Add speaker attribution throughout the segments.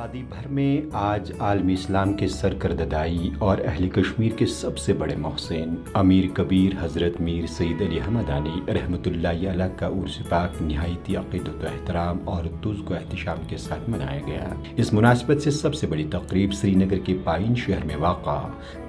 Speaker 1: وادی بھر میں آج عالم اسلام کے سرکردہ اور اہل کشمیر کے سب سے بڑے محسن امیر کبیر حضرت میر سید علی حمدانی رحمۃ اللہ علیہ کا عرس پاک نہایت عقیدت و احترام اور تزک و احتشام کے ساتھ منایا گیا۔ اس مناسبت سے سب سے بڑی تقریب سری نگر کے پائن شہر میں واقع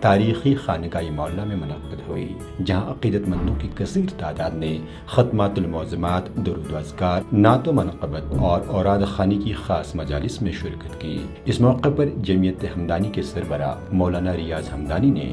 Speaker 1: تاریخی خانقاہ مولا میں منعقد ہوئی، جہاں عقیدت مندوں کی کثیر تعداد نے ختمات المعظمات، درود و اذکار، نعت و منقبت اور اوراد خوانی کی خاص مجالس میں شرکت کی۔ اس موقع پر جمعیت حمدانی کے سربراہ مولانا ریاض حمدانی نے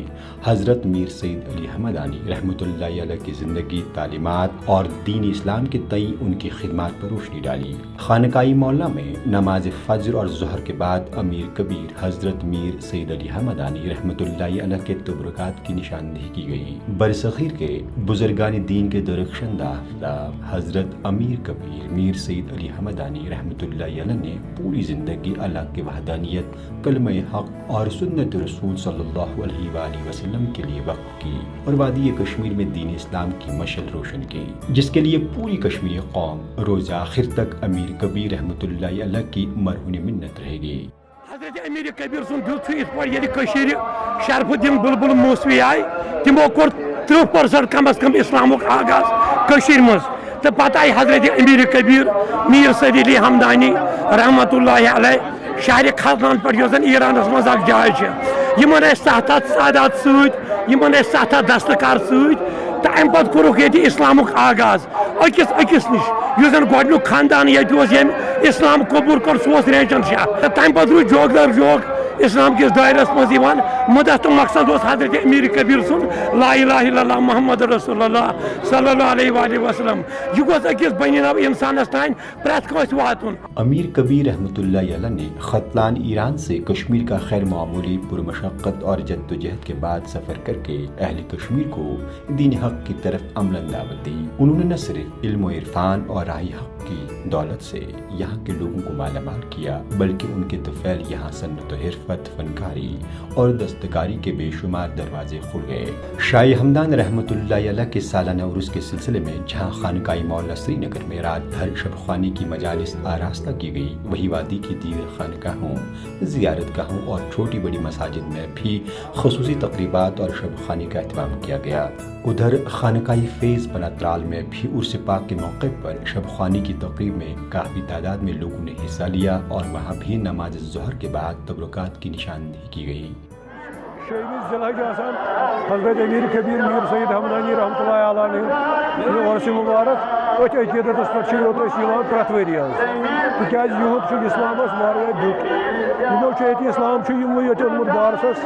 Speaker 1: حضرت میر سید علی حمدانی رحمۃ اللہ علیہ کی زندگی، تعلیمات اور دین اسلام کے تئیں ان کی خدمات پر روشنی ڈالی۔ خانقاہ مولا میں نماز فجر اور ظہر کے بعد امیر کبیر حضرت میر سید علی حمدانی رحمۃ اللہ علیہ کے تبرکات کی نشاندہی کی گئی۔ برصغیر کے بزرگان دین کے درخشندہ حضرت امیر کبیر میر سید علی حمدانی رحمۃ اللہ علیہ نے پوری زندگی اللہ کی وحدانیت، کلمہ حق اور سنت رسول صلی اللہ علیہ وآلہ وسلم کے لیے وقف کی اور وادی کشمیر میں دین اسلام کی مشعل روشن کی، جس کے لیے پوری کشمیری قوم روز آخر تک امیر کبیر رحمۃ اللہ علیہ کی مرہون منت رہے گی۔
Speaker 2: حضرت امیر کبیر سن دل اس پر یعنی شرف الدین بلبل موسوی آئی، تمو کور 30% کم از کم اسلامک آغاز مز، تو پتہ آئی حضرت امیر کبیر میر سید علی حمدانی رحمۃ اللہ علیہ شہر خزنان پر یوزن ایرانس مز اک جائے یمن سات سادات ستن سات دستکار ست تو ام پتہ کورک یہ اسلامک آغاز اکس نش اس زن گۄڈنیُک خاندان یہ یم اسلام قبول کر سہ ریچن شاہ تو تمہ پتہ روز جوگ در جوگ اسلام کس دائرس مز مدت تو مقصد اس حضرت امیر کبیر سن لا الہ الا اللہ محمد رسول اللہ صلی اللہ علیہ وآلہ وسلم یہ گوس اکس بنی نو انسانس تان پریت کس واتن۔
Speaker 1: امیر کبیر رحمۃ اللہ علیہ نے ختلان ایران سے کشمیر کا خیر معمولی پرمشقت اور جدوجہد کے بعد سفر کر کے اہل کشمیر کو دین حق کی طرف عملاً دعوت دی۔ انہوں نے نہ صرف علم و عرفان اور راہ حق کی دولت سے یہاں کے لوگوں کو مالا مال کیا، بلکہ ان کے طفیل یہاں سنت و حرفت، فنکاری اور دستکاری کے بے شمار دروازے کھل گئے۔ شاہ ہمدان رحمۃ اللہ علیہ کے سالانہ عرس کے سلسلے میں جہاں خانقاہ مولا سری نگر میں رات بھر شب خوانی کی مجالس آراستہ کی گئی، وہی وادی کی دیگر خانقاہوں، زیارت گاہوں اور چھوٹی بڑی مساجد میں بھی خصوصی تقریبات اور شب خوانی کا اہتمام کیا گیا۔ ادھر خانقاہ فیض پناترال میں بھی عرس پاک کے موقع پر شب خوانی کی تقریب میں کافی تعداد میں لوگوں نے حصہ لیا اور وہاں بھی نماز ظہر کے بعد تبرکات کی نشاندہی کی گئی۔
Speaker 3: حضرت امیر کبیر میر سید حمدانی رحمۃ اللہ علیہ یہ عرس مبارک ات عقیدتس پہ یوت پریت ؤری تاز یہود اسلامس دت یہ اسلام یہ اوٚنمُت بارسس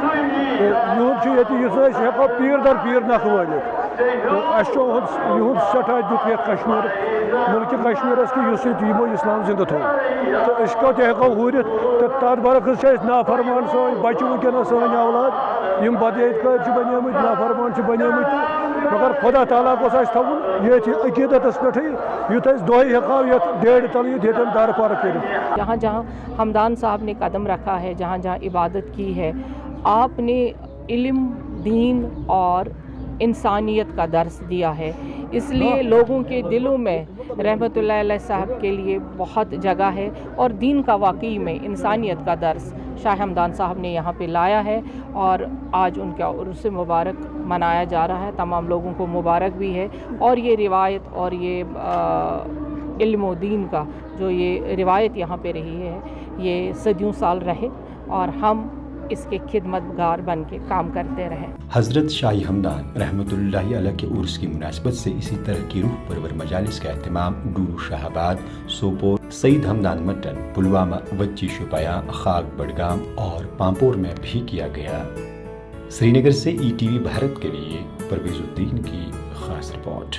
Speaker 3: یہود یہ ہیکو پیر در پیر نکھ ولت تو اہد یہود سٹھا دت یت کشمیر ملک کشمیرس کہ یمو اسلام زندہ تھو تو اس کو ہیکو ہورت تو تر برعکس نافرمان سن بچہ ونکس سن اولاد یم بدعت کار بنیمت نافرمان بنیمت مگر خدا تعالیٰ گوس اس تھون یہ عقیدتس پہ یت دہی ہیکو یت ڈیڑ تل یتن در پر کر۔
Speaker 4: جہاں جہاں حمدان صاحب نے قدم رکھا ہے، جہاں جہاں عبادت کی ہے، آپ نے علم، دین اور انسانیت کا درس دیا ہے، اس لیے لوگوں کے دلوں میں رحمۃ اللہ علیہ صاحب کے لیے بہت جگہ ہے اور دین کا واقعی میں انسانیت کا درس شاہ ہمدان صاحب نے یہاں پہ لایا ہے اور آج ان کا عرس مبارک منایا جا رہا ہے۔ تمام لوگوں کو مبارک بھی ہے اور یہ روایت اور یہ علم و دین کا جو یہ روایت یہاں پہ رہی ہے یہ صدیوں سال رہے اور ہم اس کے خدمت گار بن کے کام کرتے رہیں۔
Speaker 1: حضرت شاہ ہمدان رحمۃ اللہ علیہ کے عرس کی مناسبت سے اسی طرح کی روح پرور مجالس کا اہتمام ڈورو شاہ آباد، سوپور، سعید حمدان مٹن، پلوامہ، وچی شوپیاں، خاک بڈگام اور پامپور میں بھی کیا گیا۔ سری نگر سے ETV بھارت کے لیے پرویز الدین کی خاص رپورٹ۔